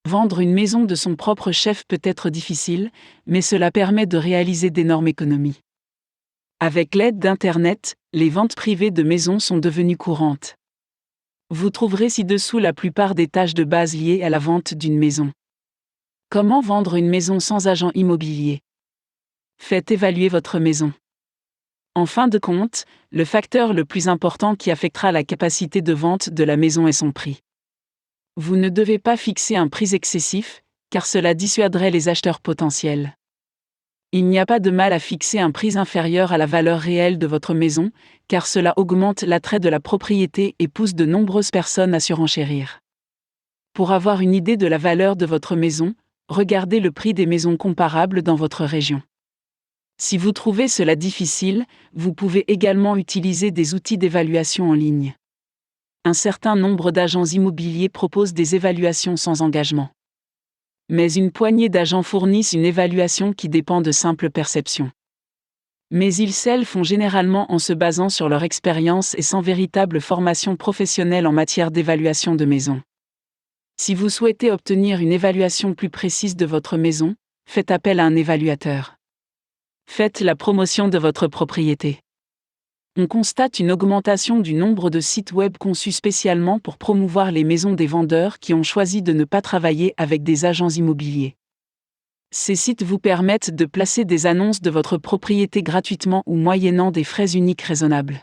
Vendre une maison de son propre chef peut être difficile, mais cela permet de réaliser d'énormes économies. Avec l'aide d'Internet, les ventes privées de maisons sont devenues courantes. Vous trouverez ci-dessous la plupart des tâches de base liées à la vente d'une maison. Comment vendre une maison sans agent immobilier? Faites évaluer votre maison. En fin de compte, le facteur le plus important qui affectera la capacité de vente de la maison est son prix. Vous ne devez pas fixer un prix excessif, car cela dissuaderait les acheteurs potentiels. Il n'y a pas de mal à fixer un prix inférieur à la valeur réelle de votre maison, car cela augmente l'attrait de la propriété et pousse de nombreuses personnes à surenchérir. Pour avoir une idée de la valeur de votre maison, regardez le prix des maisons comparables dans votre région. Si vous trouvez cela difficile, vous pouvez également utiliser des outils d'évaluation en ligne. Un certain nombre d'agents immobiliers proposent des évaluations sans engagement. Mais une poignée d'agents fournissent une évaluation qui dépend de simples perceptions. Mais ils le font généralement en se basant sur leur expérience et sans véritable formation professionnelle en matière d'évaluation de maison. Si vous souhaitez obtenir une évaluation plus précise de votre maison, faites appel à un évaluateur. Faites la promotion de votre propriété. On constate une augmentation du nombre de sites web conçus spécialement pour promouvoir les maisons des vendeurs qui ont choisi de ne pas travailler avec des agents immobiliers. Ces sites vous permettent de placer des annonces de votre propriété gratuitement ou moyennant des frais uniques raisonnables.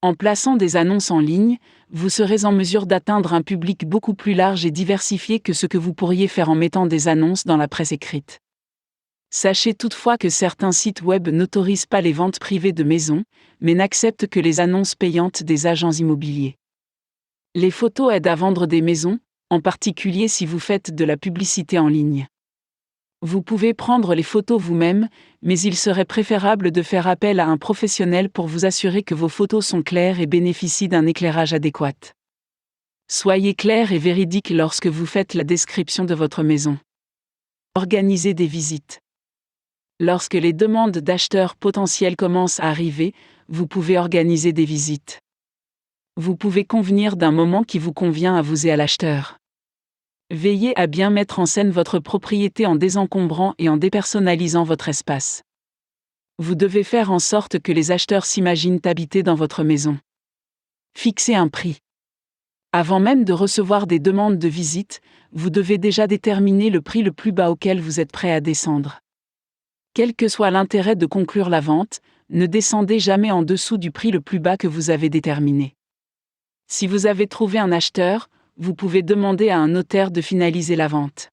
En plaçant des annonces en ligne, vous serez en mesure d'atteindre un public beaucoup plus large et diversifié que ce que vous pourriez faire en mettant des annonces dans la presse écrite. Sachez toutefois que certains sites web n'autorisent pas les ventes privées de maisons, mais n'acceptent que les annonces payantes des agents immobiliers. Les photos aident à vendre des maisons, en particulier si vous faites de la publicité en ligne. Vous pouvez prendre les photos vous-même, mais il serait préférable de faire appel à un professionnel pour vous assurer que vos photos sont claires et bénéficient d'un éclairage adéquat. Soyez clair et véridique lorsque vous faites la description de votre maison. Organisez des visites. Lorsque les demandes d'acheteurs potentiels commencent à arriver, vous pouvez organiser des visites. Vous pouvez convenir d'un moment qui vous convient à vous et à l'acheteur. Veillez à bien mettre en scène votre propriété en désencombrant et en dépersonnalisant votre espace. Vous devez faire en sorte que les acheteurs s'imaginent habiter dans votre maison. Fixez un prix. Avant même de recevoir des demandes de visite, vous devez déjà déterminer le prix le plus bas auquel vous êtes prêt à descendre. Quel que soit l'intérêt de conclure la vente, ne descendez jamais en dessous du prix le plus bas que vous avez déterminé. Si vous avez trouvé un acheteur, vous pouvez demander à un notaire de finaliser la vente.